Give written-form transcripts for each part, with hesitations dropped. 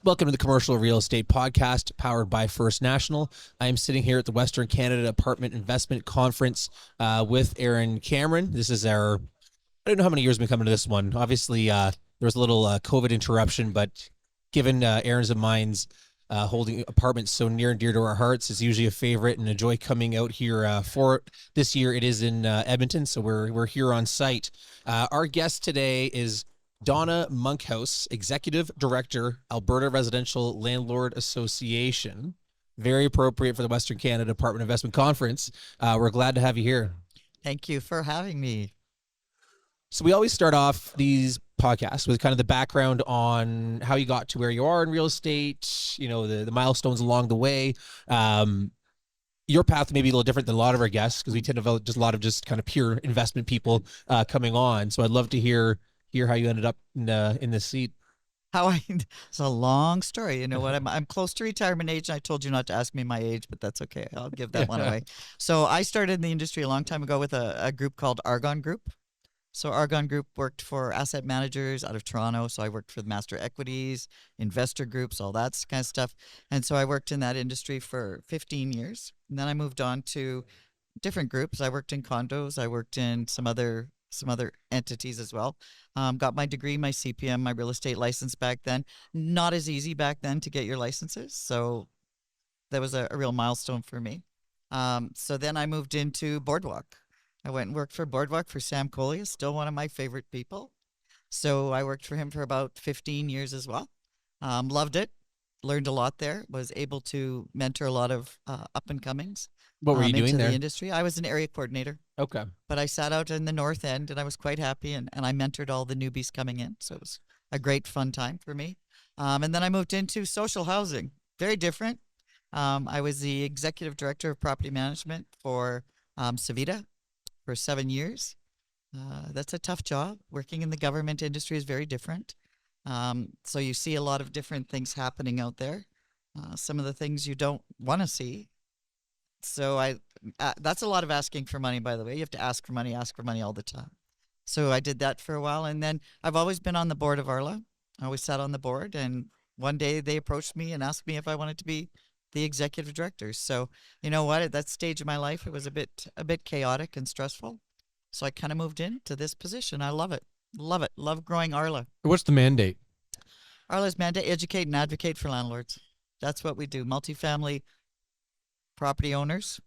Welcome to the Commercial Real Estate Podcast, powered by First National. I am sitting here at the Western Canada Apartment Investment Conference with Aaron Cameron. This is our, I don't know how many years we've been coming to this one. Obviously, there was a little COVID interruption, but given Aaron's and mine's holding apartments so near and dear to our hearts, it's usually a favorite and enjoy coming out here for it. This year it is in Edmonton, so we're here on site. Our guest today is Donna Monkhouse, Executive Director, Alberta Residential Landlord Association. Very appropriate for the Western Canada Apartment Investment Conference. We're glad to have you here. Thank you for having me. So we always start off these podcasts with kind of the background on how you got to where you are in real estate, you know, the milestones along the way. Your path may be a little different than a lot of our guests because we tend to have just a lot of just kind of pure investment people coming on. So I'd love to hear how you ended up in this seat. It's a long story. You know what? I'm close to retirement age. I told you not to ask me my age, but that's okay. I'll give that one away. So I started in the industry a long time ago with a group called Argon Group. So Argon Group worked for asset managers out of Toronto. So I worked for the master equities, investor groups, all that kind of stuff. And so I worked in that industry for 15 years. And then I moved on to different groups. I worked in condos. I worked in some other entities as well. Got my degree, my CPM, my real estate license back then. Not as easy back then to get your licenses. So that was a real milestone for me. So then I moved into Boardwalk. I went and worked for Boardwalk for Sam Collier, still one of my favorite people. So I worked for him for about 15 years as well. Loved it. Learned a lot there. Was able to mentor a lot of up-and-comings. What were you doing into there? The industry. I was an area coordinator. Okay. But I sat out in the north end and I was quite happy and I mentored all the newbies coming in. So it was a great fun time for me. And then I moved into social housing. Very different. I was the executive director of property management for Savita for 7 years. That's a tough job. Working in the government industry is very different. So you see a lot of different things happening out there. Some of the things you don't want to see. So that's a lot of asking for money, by the way. You have to ask for money all the time. So I did that for a while. And then I've always been on the board of Arla. I always sat on the board. And one day they approached me and asked me if I wanted to be the executive director. So you know what? At that stage of my life, it was a bit chaotic and stressful. So I kind of moved into this position. I love it. Love it. Love growing Arla. What's the mandate? Arla's mandate: educate and advocate for landlords. That's what we do. Multifamily property owners.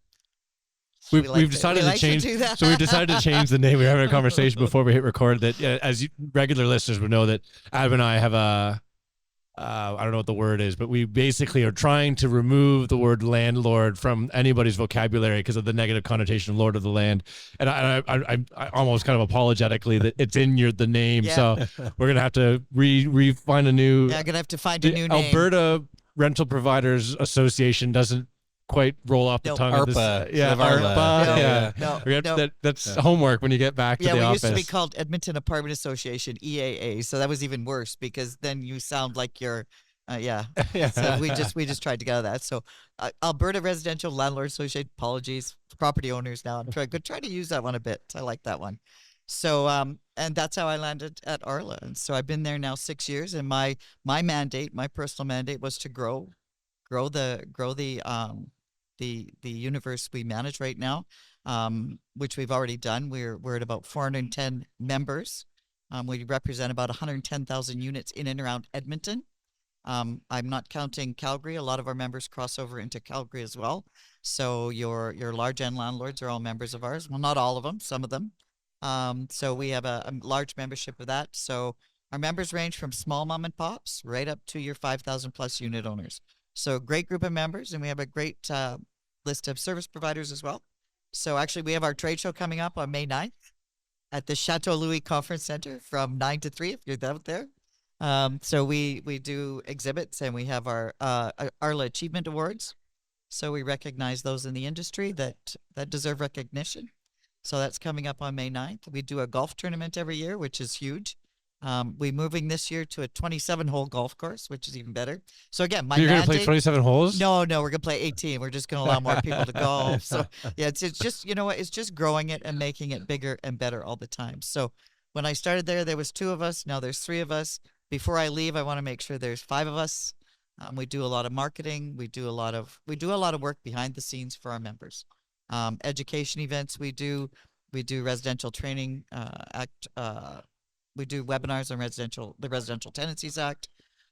We've decided to change. So we've decided to change the name. We were having a conversation before we hit record that, as regular listeners would know, that Adam and I have I don't know what the word is, but we basically are trying to remove the word landlord from anybody's vocabulary because of the negative connotation of Lord of the Land. And I almost kind of apologetically that it's in the name. Yeah. So we're gonna have to find a new. Yeah, gonna have to find a new name. Alberta Rental Providers Association doesn't quite roll off the tongue. ARPA. ARPA. That's homework when you get back to the office. Yeah, we used to be called Edmonton Apartment Association, EAA. So that was even worse because then you sound like you're, So we just tried to get out of that. So Alberta Residential Landlord Association, apologies, property owners now. I'm trying to use that one a bit. I like that one. So, and that's how I landed at Arla. And so I've been there now 6 years. And my mandate, my personal mandate was to grow the universe we manage right now, which we've already done. We're at about 410 members. We represent about 110,000 units in and around Edmonton. I'm not counting Calgary. A lot of our members cross over into Calgary as well. So your large end landlords are all members of ours. Well, not all of them, some of them. So we have a large membership of that. So our members range from small mom and pops right up to your 5,000 plus unit owners. So great group of members, and we have a great list of service providers as well. So actually, we have our trade show coming up on May 9th at the Chateau Louis Conference Center from 9 to 3, if you're out there. So we do exhibits, and we have our Arla Achievement Awards. So we recognize those in the industry that deserve recognition. So that's coming up on May 9th. We do a golf tournament every year, which is huge. We're moving this year to a 27-hole golf course, which is even better. So again, you're going to play 27 holes? No, we're going to play 18. We're just going to allow more people to golf. So yeah, it's just, you know what, it's just growing it and making it bigger and better all the time. So when I started there was 2 of us. Now there's 3 of us. Before I leave, I want to make sure there's 5 of us. We do a lot of marketing. We do a lot of work behind the scenes for our members. Education events we do. We do residential training we do webinars on the Residential Tenancies Act.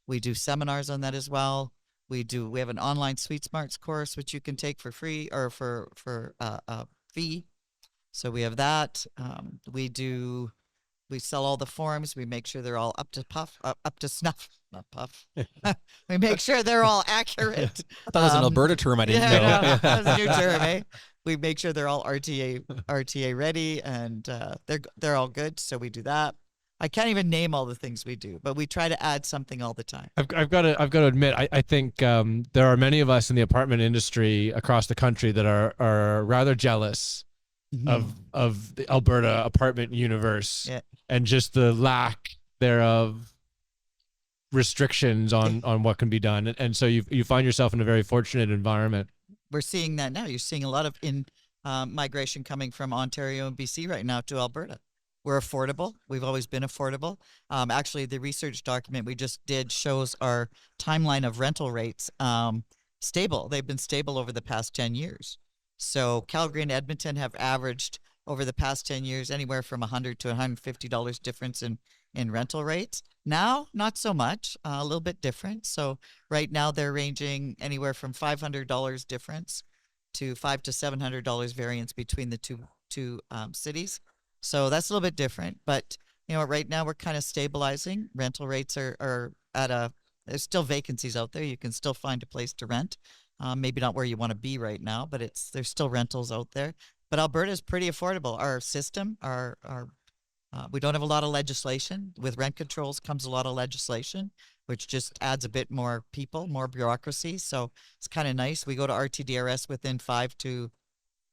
We do seminars on that as well. We have an online Suite Smarts course which you can take for free or for a fee. So we have that. We sell all the forms. We make sure they're all up to snuff, not puff. We make sure they're all accurate. I thought that was an Alberta term. I didn't know. Yeah, that was a new term, eh? We make sure they're all RTA ready, and they're all good. So we do that. I can't even name all the things we do, but we try to add something all the time. I've got to admit, I think there are many of us in the apartment industry across the country that are rather jealous of the Alberta apartment universe and just the lack thereof restrictions on what can be done. And so you find yourself in a very fortunate environment. We're seeing that now. You're seeing a lot of migration coming from Ontario and BC right now to Alberta. We're affordable. We've always been affordable. Actually, the research document we just did shows our timeline of rental rates stable. They've been stable over the past 10 years. So Calgary and Edmonton have averaged over the past 10 years anywhere from $100 to $150 difference in rental rates. Now, not so much, a little bit different. So right now they're ranging anywhere from $500 difference to $500 to $700 variance between the two cities. So that's a little bit different, but right now we're kind of stabilizing. Rental rates are there's still vacancies out there. You can still find a place to rent. Maybe not where you want to be right now, but there's still rentals out there. But Alberta is pretty affordable. Our system, we don't have a lot of legislation. With rent controls comes a lot of legislation, which just adds a bit more people, more bureaucracy. So it's kind of nice. We go to RTDRS within 5 to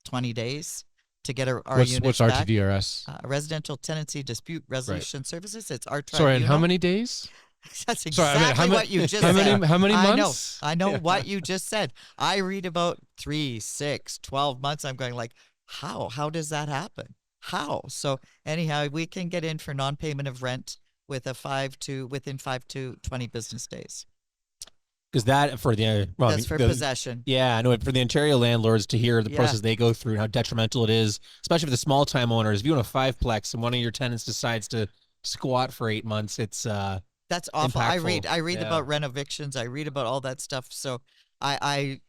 20 days. To get our units what's back. RTDRS? Residential Tenancy Dispute Resolution Services. It's our tribunal. Sorry, and how many days? That's exactly what you just said. How many months? I know what you just said. I read about 3, 6, 12 months. I'm going like, how? How does that happen? How? So anyhow, we can get in for non-payment of rent within 5 to 20 business days. Because that for that's for possession. Yeah, I know for the Ontario landlords to hear the process they go through and how detrimental it is, especially for the small time owners. If you own a 5-plex and one of your tenants decides to squat for 8 months, it's that's awful. Impactful. I read about rent evictions. I read about all that stuff. So I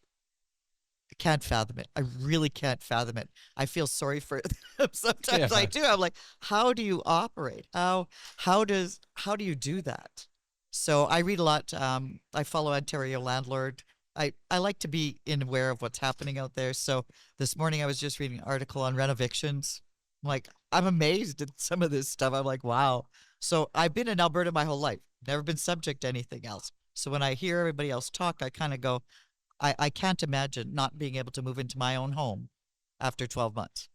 can't fathom it. I really can't fathom it. I feel sorry for them. Sometimes I do. I'm like, how do you operate? How do you do that? So I read a lot. I follow Ontario Landlord. I like to be aware of what's happening out there. So this morning I was just reading an article on rent evictions. I'm amazed at some of this stuff. I'm like, wow. So I've been in Alberta my whole life, never been subject to anything else. So when I hear everybody else talk, I kind of go, I can't imagine not being able to move into my own home after 12 months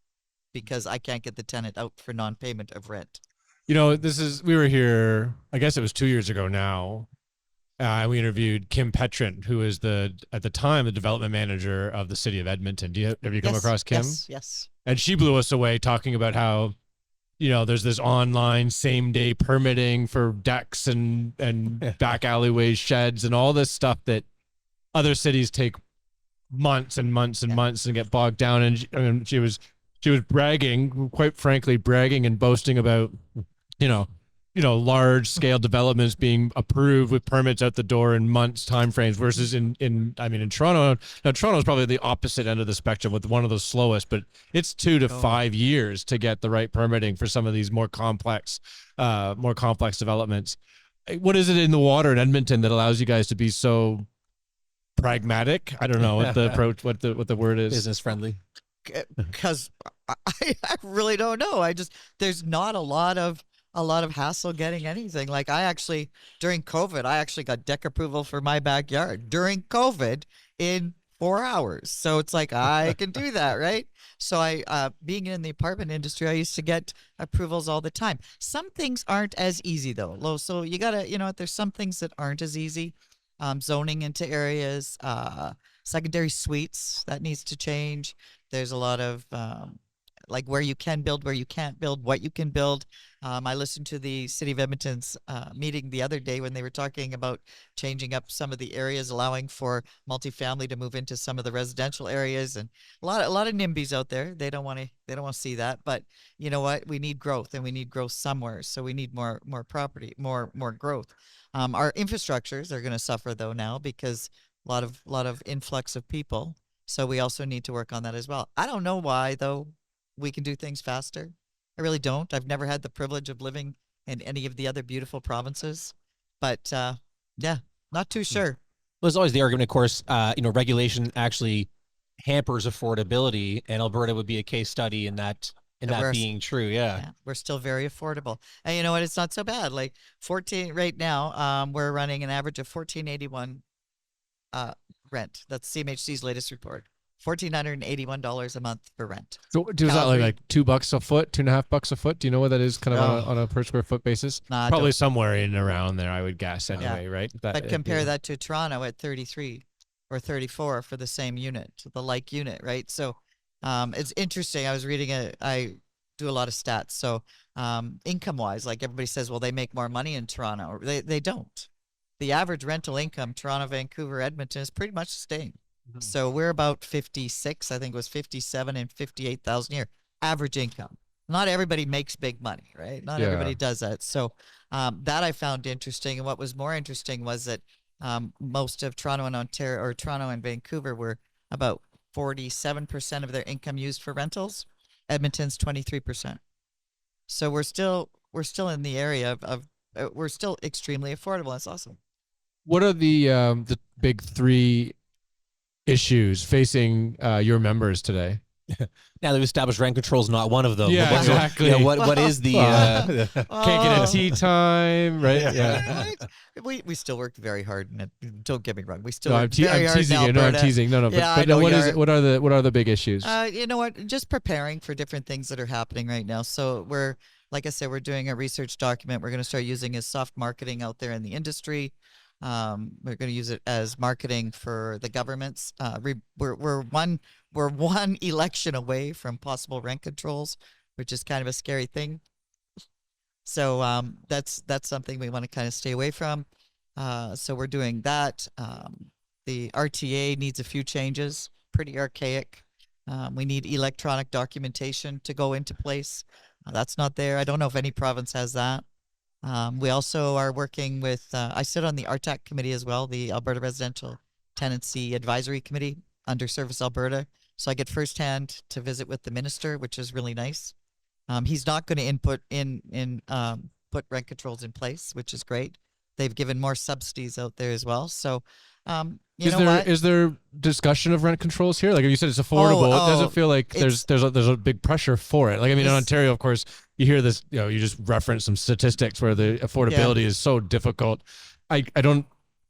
because I can't get the tenant out for non-payment of rent. We were here, I guess it was 2 years ago now. We interviewed Kim Petrin, who is at the time, the development manager of the city of Edmonton. Have you come across Kim? Yes. And she blew us away talking about how, there's this online same-day permitting for decks and back alleyways, sheds, and all this stuff that other cities take months and months and months and get bogged down. And she was bragging, quite frankly, and boasting about, large scale developments being approved with permits out the door in months timeframes versus in Toronto. Now Toronto is probably the opposite end of the spectrum with one of the slowest, but it's 2 to 5 years to get the right permitting for some of these more complex developments. What is it in the water in Edmonton that allows you guys to be so pragmatic? I don't know what the approach, what the word is. Business friendly. Because I really don't know. There's not a lot of hassle getting anything. Like during COVID, I actually got deck approval for my backyard during COVID in 4 hours. So it's like, I can do that, right? So being in the apartment industry, I used to get approvals all the time. Some things aren't as easy though. So you gotta, there's some things that aren't as easy. Zoning into areas, secondary suites, that needs to change. There's a lot of like where you can build, where you can't build, what you can build. I listened to the City of Edmonton's meeting the other day when they were talking about changing up some of the areas, allowing for multifamily to move into some of the residential areas, and a lot of NIMBYs out there. They don't want to see that, but you know what? We need growth, and we need growth somewhere. So we need more property, more growth. Our infrastructures are going to suffer though now because a lot of influx of people. So we also need to work on that as well. I don't know why though we can do things faster. I really don't. I've never had the privilege of living in any of the other beautiful provinces, but yeah, not too sure. Well, there's always the argument, of course, regulation actually hampers affordability, and Alberta would be a case study in that being true. Yeah, we're still very affordable, and you know what? It's not so bad. Like 14 right now, we're running an average of $1,481 rent. That's CMHC's latest report. $1,481 a month for rent. So is that like $2 a foot, $2.50 a foot? Do you know what that is kind of on a per square foot basis? Probably somewhere in around there, I would guess anyway, right? But compare that to Toronto at 33 or 34 for the same unit, the like unit, right? So it's interesting. I was reading I do a lot of stats. So income wise, like everybody says, well, they make more money in Toronto. They don't. The average rental income, Toronto, Vancouver, Edmonton, is pretty much the same. So we're about 56, I think it was 57 and 58,000 a year average income. Not everybody makes big money, right? Not everybody does that. So that I found interesting. And what was more interesting was that most of Toronto and Ontario, or Toronto and Vancouver, were about 47% of their income used for rentals. Edmonton's 23%. So we're still in the area of we're still extremely affordable. That's awesome. What are the big three issues facing your members today? Now they've established rent control is not one of them. Yeah, exactly. What is the can't get a tea time, right? Yeah. We still work very hard, and don't get me wrong, we still I'm teasing you. No, I'm teasing. No. Yeah, but what is it? What are the big issues? You know what? Just preparing for different things that are happening right now. So we're, like I said, we're doing a research document. We're going to start using as soft marketing out there in the industry. We're going to use it as marketing for the governments. We're one election away from possible rent controls, which is kind of a scary thing. So that's something we want to kind of stay away from. So we're doing that. The RTA needs a few changes. Pretty archaic. We need electronic documentation to go into place. That's not there. I don't know if any province has that. We also are working with, I sit on the RTAC committee as well, the Alberta Residential Tenancy Advisory Committee under Service Alberta. So I get firsthand to visit with the minister, which is really nice. He's not going to put rent controls in place, which is great. They've given more subsidies out there as well. So, is there discussion of rent controls here? Like you said, it's affordable. It doesn't feel like there's a big pressure for it. Like, I mean, in Ontario, of course, you hear this, you just reference some statistics where the affordability is so difficult. I don't.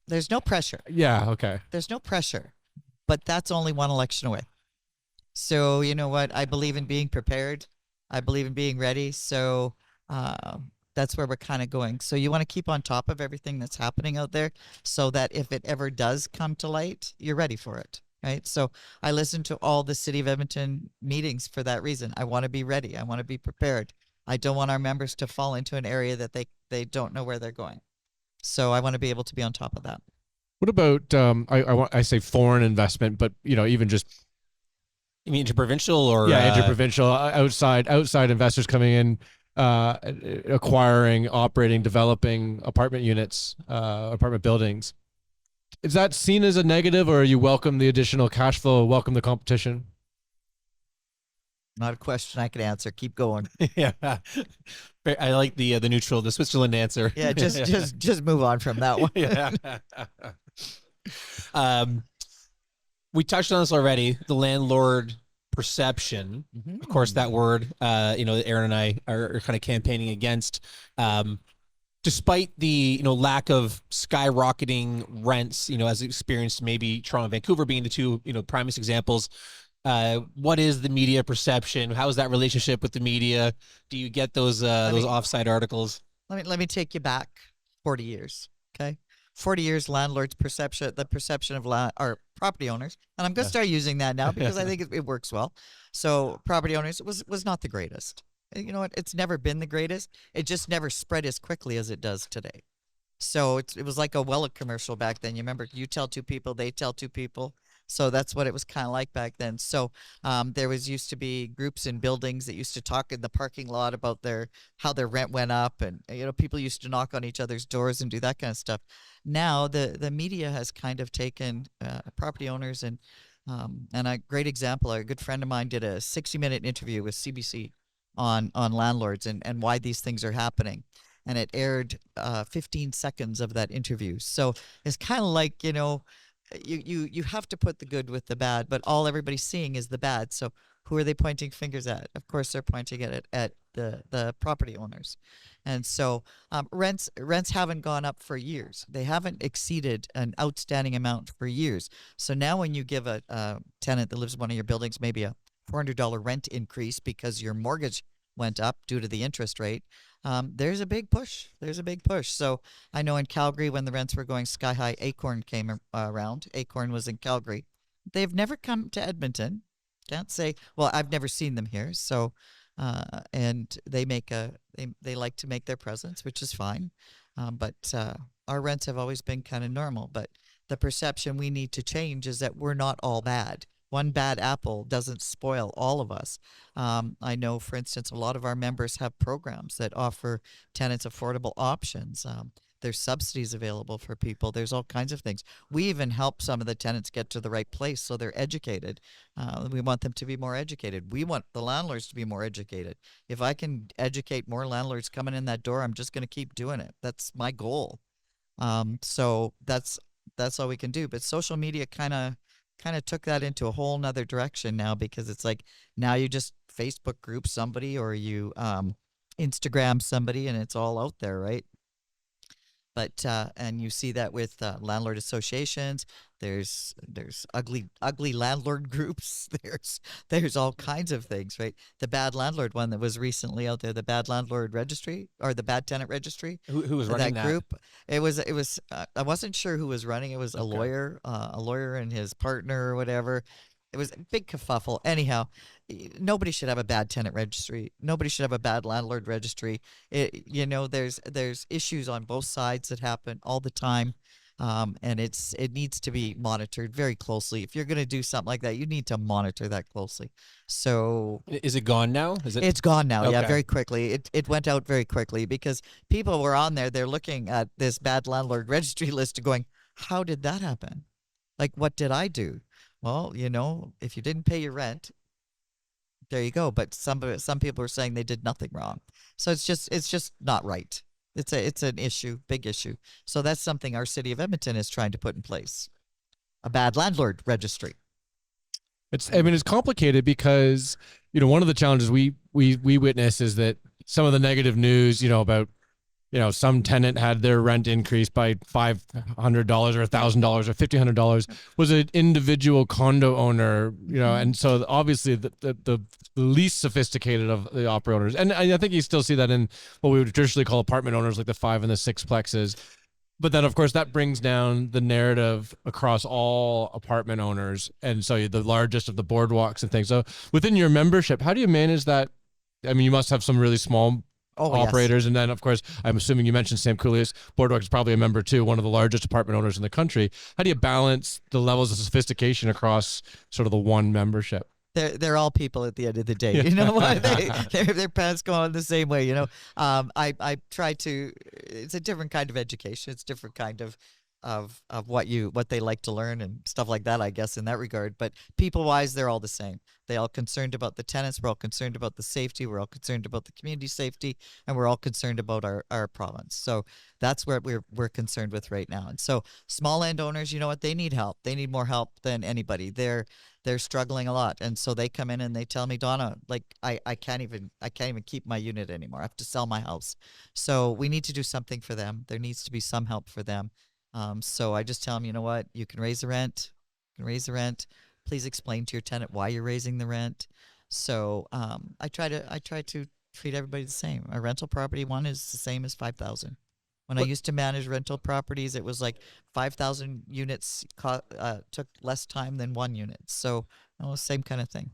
There's no pressure. Yeah. Okay. There's no pressure, but that's only one election away. So you know what? I believe in being prepared. I believe in being ready. So that's where we're kind of going. So you want to keep on top of everything that's happening out there so that if it ever does come to light, you're ready for it, right? So I listen to all the City of Edmonton meetings for that reason. I want to be ready. I want to be prepared. I don't want our members to fall into an area that they don't know where they're going. So I want to be able to be on top of that. What about, I say foreign investment, but, even just. You mean interprovincial or? Yeah, interprovincial, outside investors coming in, acquiring, operating, developing apartment units, apartment buildings. Is that seen as a negative, or you welcome the additional cash flow, welcome the competition? Not a question I could answer. Keep going. Yeah, I like the neutral, the Switzerland answer. Yeah, just move on from that one. Yeah. We touched on this already. The landlord perception, of course, that word, Aaron and I are kind of campaigning against, despite the, lack of skyrocketing rents, as experienced maybe Toronto and Vancouver being the two, primest examples. What is the media perception? How is that relationship with the media? Do you get those offside articles? Let me take you back 40 years. Okay. 40 years landlord's perception, the perception of or property owners, and I'm going to start using that now because I think it works well. So property owners was not the greatest. You know what? It's never been the greatest. It just never spread as quickly as it does today. So it was like a Wella commercial back then. You remember, you tell two people, they tell two people. So that's what it was kind of like back then. So there was used to be groups in buildings that used to talk in the parking lot about how their rent went up, and people used to knock on each other's doors and do that kind of stuff. Now the media has kind of taken property owners and a great example. A good friend of mine did a 60-minute interview with CBC on landlords and why these things are happening. And it aired 15 seconds of that interview. So it's kind of like, you have to put the good with the bad, but all everybody's seeing is the bad. So who are they pointing fingers at? Of course, they're pointing at the property owners. And so rents haven't gone up for years. They haven't exceeded an outstanding amount for years. So now when you give a tenant that lives in one of your buildings maybe a $400 rent increase because your mortgage went up due to the interest rate, there's a big push. So I know in Calgary, when the rents were going sky high, Acorn came around. Acorn was in Calgary. They've never come to Edmonton. Can't say, well, I've never seen them here. So, and they like to make their presence, which is fine. But our rents have always been kind of normal. But the perception we need to change is that we're not all bad. One bad apple doesn't spoil all of us. I know, for instance, a lot of our members have programs that offer tenants affordable options. There's subsidies available for people. There's all kinds of things. We even help some of the tenants get to the right place so they're educated. We want them to be more educated. We want the landlords to be more educated. If I can educate more landlords coming in that door, I'm just going to keep doing it. That's my goal. So that's all we can do. But social media kind of took that into a whole nother direction now, because it's like now you just Facebook group somebody or you Instagram somebody and it's all out there, right? But and you see that with landlord associations. There's ugly landlord groups. There's all kinds of things, right? The bad landlord one that was recently out there, the bad landlord registry or the bad tenant registry. Who was running that group? It was I wasn't sure who was running. It was a lawyer and his partner or whatever. It was a big kerfuffle. Anyhow, nobody should have a bad tenant registry. Nobody should have a bad landlord registry. There's issues on both sides that happen all the time, and it needs to be monitored very closely. If you're going to do something like that, you need to monitor that closely. So, is it gone now? It's gone now. Okay. Yeah, very quickly. It went out very quickly because people were on there. They're looking at this bad landlord registry list and going, "How did that happen? Like, what did I do?" Well, if you didn't pay your rent, there you go. But some people are saying they did nothing wrong. So it's just not right. It's an issue, big issue. So that's something our city of Edmonton is trying to put in place. A bad landlord registry. It's complicated because, one of the challenges we witness is that some of the negative news, about some tenant had their rent increased by $500 or $1,000 or $1,500 was an individual condo owner, and so obviously the least sophisticated of the operators. And I think you still see that in what we would traditionally call apartment owners, like the 5 and the 6 plexes. But then, of course, that brings down the narrative across all apartment owners. And so the largest of the boardwalks and things. So within your membership, how do you manage that? I mean, you must have some really small operators. Yes. And then, of course, I'm assuming you mentioned Sam Cooley's. Boardwalk is probably a member too, one of the largest apartment owners in the country. How do you balance the levels of sophistication across sort of the one membership? They're all people at the end of the day. You know what? Their paths go on the same way. I try to. It's a different kind of education. It's a different kind of what they like to learn and stuff like that, I guess, in that regard. But people wise, they're all the same. They all concerned about the tenants. We're all concerned about the safety. We're all concerned about the community safety, and we're all concerned about our province. So that's where we're concerned with right now. And so small landowners, you know what? They need help. They need more help than anybody. They're struggling a lot, and so they come in and they tell me, Donna, like I can't even keep my unit anymore. I have to sell my house. So we need to do something for them. There needs to be some help for them. So I just tell them, you know what, you can raise the rent. Please explain to your tenant why you're raising the rent. So I try to treat everybody the same. A rental property one is the same as $5,000. When I used to manage rental properties, it was like 5,000 units took less time than one unit. So, same kind of thing.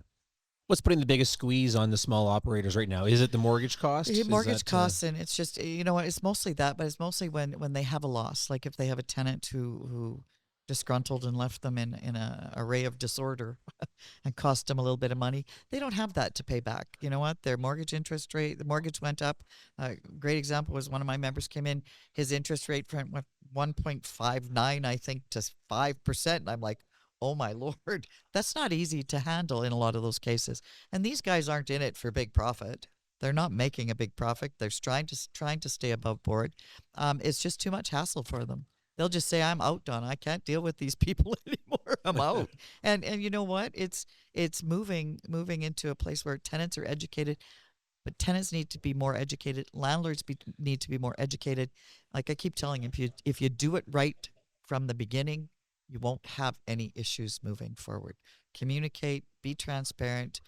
What's putting the biggest squeeze on the small operators right now? Is it the mortgage cost? Mortgage costs, and it's just, you know what, it's mostly that, but it's mostly when they have a loss. Like if they have a tenant who disgruntled and left them in an array of disorder and cost them a little bit of money, they don't have that to pay back. You know what? Their mortgage interest rate, the mortgage went up. Great example was one of my members came in, his interest rate went 1.59, I think, to 5%. And I'm like, oh my Lord, that's not easy to handle in a lot of those cases. And these guys aren't in it for big profit. They're not making a big profit. They're trying to stay above board. It's just too much hassle for them. They'll just say, I'm out, Donna. I can't deal with these people anymore. I'm out. And you know what? It's moving into a place where tenants are educated, but tenants need to be more educated. Landlords need to be more educated. Like I keep telling you, if you do it right from the beginning, you won't have any issues moving forward. Communicate, be transparent,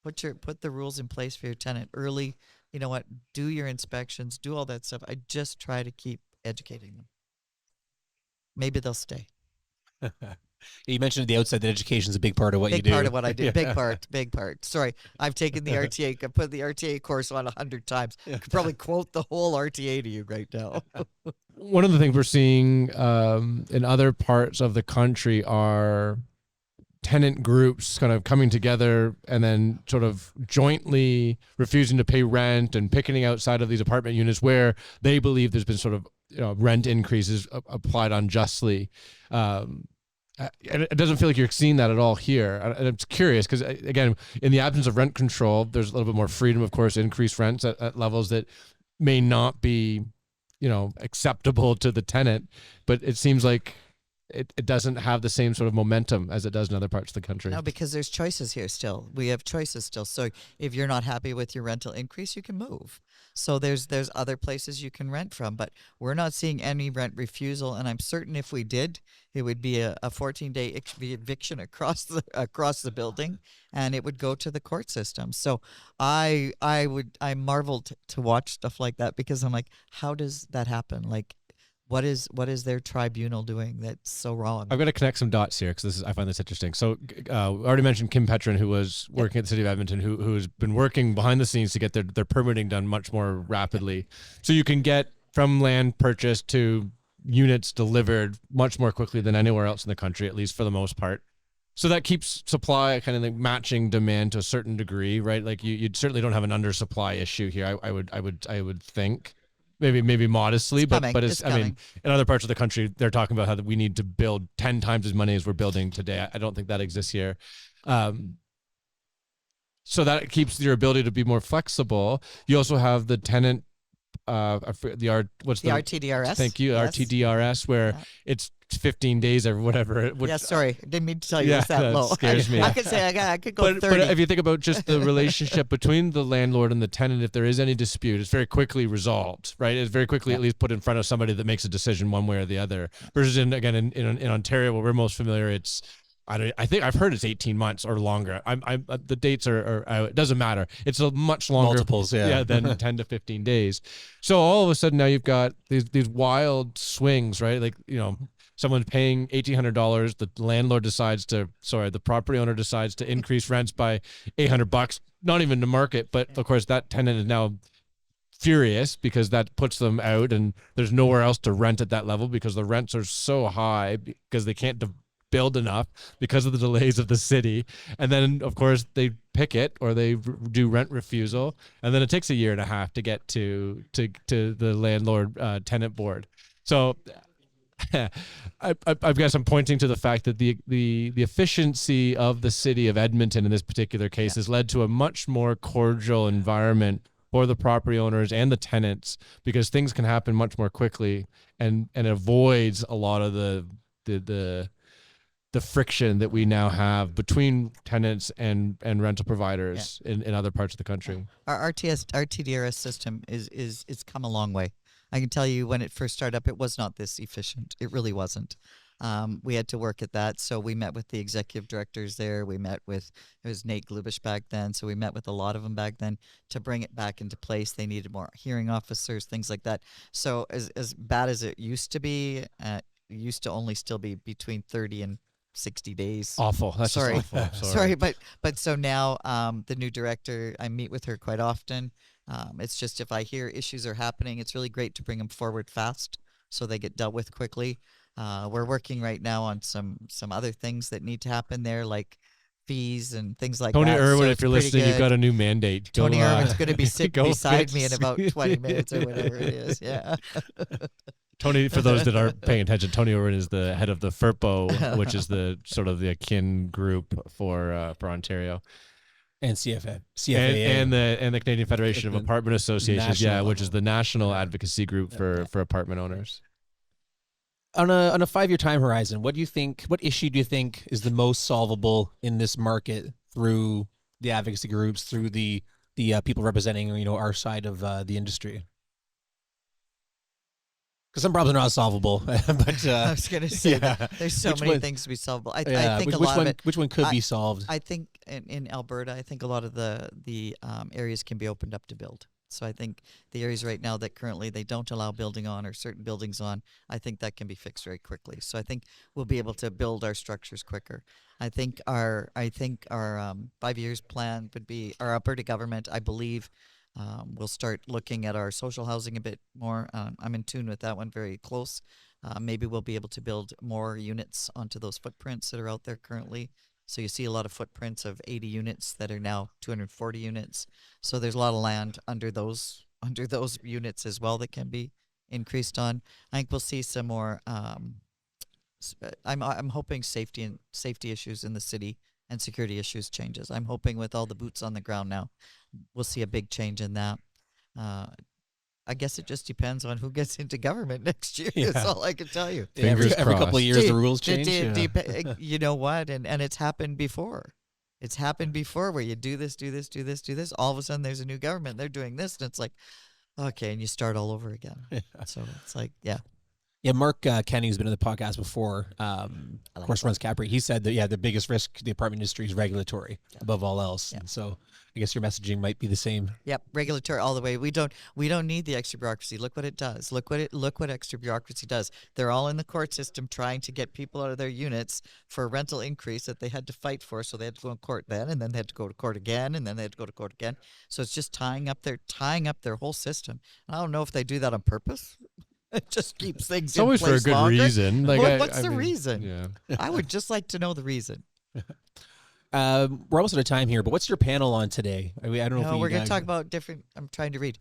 put the rules in place for your tenant early. You know what? Do your inspections, do all that stuff. I just try to keep educating them. Maybe they'll stay. You mentioned at the outset that education is a big part of what you do. Big part of what I do. Yeah. Big part. Sorry, I've taken the RTA. I put the RTA course on 100 times. I could probably quote the whole RTA to you right now. One of the things we're seeing in other parts of the country are tenant groups kind of coming together and then sort of jointly refusing to pay rent and picketing outside of these apartment units where they believe there's been sort of rent increases applied unjustly. And it doesn't feel like you're seeing that at all here. And I'm curious because, again, in the absence of rent control, there's a little bit more freedom, of course, increased rents at levels that may not be, acceptable to the tenant. But it seems like it doesn't have the same sort of momentum as it does in other parts of the country. No, because there's choices here still. We have choices still. So if you're not happy with your rental increase, you can move. So there's other places you can rent from, but we're not seeing any rent refusal. And I'm certain if we did, it would be a 14-day eviction across the building, and it would go to the court system. So I marveled to watch stuff like that because I'm like, how does that happen? Like, what is their tribunal doing that's so wrong? I've got to connect some dots here because I find this interesting. So we already mentioned Kim Petrin, who was working at the City of Edmonton, who's been working behind the scenes to get their permitting done much more rapidly. So you can get from land purchase to units delivered much more quickly than anywhere else in the country, at least for the most part. So that keeps supply kind of like matching demand to a certain degree, right? Like you certainly don't have an undersupply issue here. I would think. Maybe modestly, but it's I mean, in other parts of the country, they're talking about how we need to build 10 times as many as we're building today. I don't think that exists here. So that keeps your ability to be more flexible. You also have the tenant, RTDRS. Thank you, yes. RTDRS, where it's 15 days or whatever. Yeah, sorry, didn't mean to tell you it's that low. Scares me. I could say I could go 30. But if you think about just the relationship between the landlord and the tenant, if there is any dispute, it's very quickly resolved, right? It's very quickly at least put in front of somebody that makes a decision one way or the other. Versus in Ontario, where we're most familiar, I think I've heard it's 18 months or longer. The dates are it doesn't matter. It's a much longer multiples, than 10 to 15 days. So all of a sudden now you've got these wild swings, right? Like, someone's paying $1,800. The the property owner decides to increase rents by $800, not even to market. But of course that tenant is now furious because that puts them out and there's nowhere else to rent at that level because the rents are so high because they can't build enough because of the delays of the city. And then of course they picket or they do rent refusal. And then it takes a year and a half to get to the landlord tenant board. So I guess I'm pointing to the fact that the efficiency of the city of Edmonton in this particular case has led to a much more cordial environment for the property owners and the tenants because things can happen much more quickly and avoids a lot of the friction that we now have between tenants and rental providers in other parts of the country. Our TDRS system is come a long way. I can tell you when it first started up, it was not this efficient. It really wasn't. We had to work at that. So we met with the executive directors there. We met with, it was Nate Glubish back then. So we met with a lot of them back then to bring it back into place. They needed more hearing officers, things like that. So as bad as it used to be, it used to only still be between 30 and 60 days. Awful. That's Sorry. just awful. Sorry, but so now the new director, I meet with her quite often. It's just if I hear issues are happening, it's really great to bring them forward fast so they get dealt with quickly. We're working right now on some other things that need to happen there, like fees and things like Tony that. Irwin, So if you're listening, you've got a new mandate. Tony Irwin's going to be sitting beside fix. me in about 20 minutes or whatever it is. Yeah. Tony, for those that aren't paying attention, Tony Irwin is the head of the FERPO, which is the sort of the akin group for Ontario. And CFA and the Canadian Federation of Apartment Associations, which is the national advocacy group for apartment owners. On a 5-year time horizon, what issue do you think is the most solvable in this market through the advocacy groups, through the people representing our side of the industry? Because some problems are not solvable, but I was going to say that there's so many things to be solvable. I think a lot of it. Which one could be solved? I think in Alberta, I think a lot of the areas can be opened up to build. So I think the areas right now that currently they don't allow building on or certain buildings on, I think that can be fixed very quickly. So I think we'll be able to build our structures quicker. I think our 5 years plan would be our Alberta government, I believe. We'll start looking at our social housing a bit more. I'm in tune with that one very close. Maybe we'll be able to build more units onto those footprints that are out there currently. So you see a lot of footprints of 80 units that are now 240 units. So there's a lot of land under those units as well that can be increased on. I think we'll see some more. I'm hoping safety issues in the city and security issues changes. I'm hoping with all the boots on the ground now, we'll see a big change in that. I guess it just depends on who gets into government next year. Yeah. That's all I can tell you. Every couple of years, the rules change. You know what? And it's happened before. It's happened before where you do this. All of a sudden, there's a new government. They're doing this, and it's like, okay, and you start all over again. Yeah. So it's like, yeah. Yeah, Mark Kenning's been on the podcast before. Of course, runs Capri. He said that the biggest risk to the apartment industry is regulatory above all else. And so I guess your messaging might be the same. Yep, regulatory all the way. We don't need the extra bureaucracy. Look what it does. Look what extra bureaucracy does. They're all in the court system trying to get people out of their units for a rental increase that they had to fight for. So they had to go in court then, and then they had to go to court again, and then they had to go to court again. So it's just tying up their whole system. And I don't know if they do that on purpose. It just keeps things. It's always for a good reason. Like, what's the reason? Yeah. I would just like to know the reason. We're almost out of time here, but what's your panel on today? I don't know. We're going to talk about different. I'm trying to read.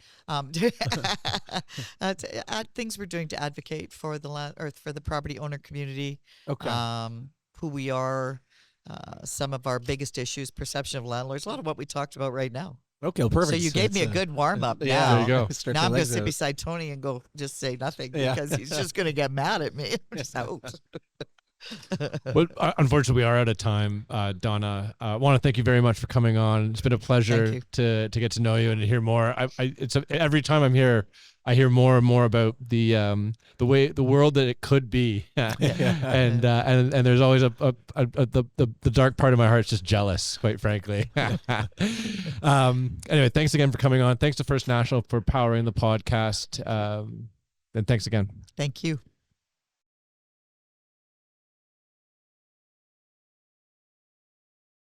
Things we're doing to advocate for the land or for the property owner community. Okay. Who we are, some of our biggest issues, perception of landlords. A lot of what we talked about right now. Okay, well, perfect. So you gave me a good warm up. Yeah, there you go. Now I'm going to sit beside Tony and go just say nothing because he's just going to get mad at me. Just out. Well, unfortunately, we are out of time. Donna, I want to thank you very much for coming on. It's been a pleasure to get to know you and to hear more. Every time I'm here, I hear more and more about the world that it could be, and there's always the dark part of my heart's just jealous, quite frankly. Anyway, thanks again for coming on. Thanks to First National for powering the podcast, and thanks again. Thank you.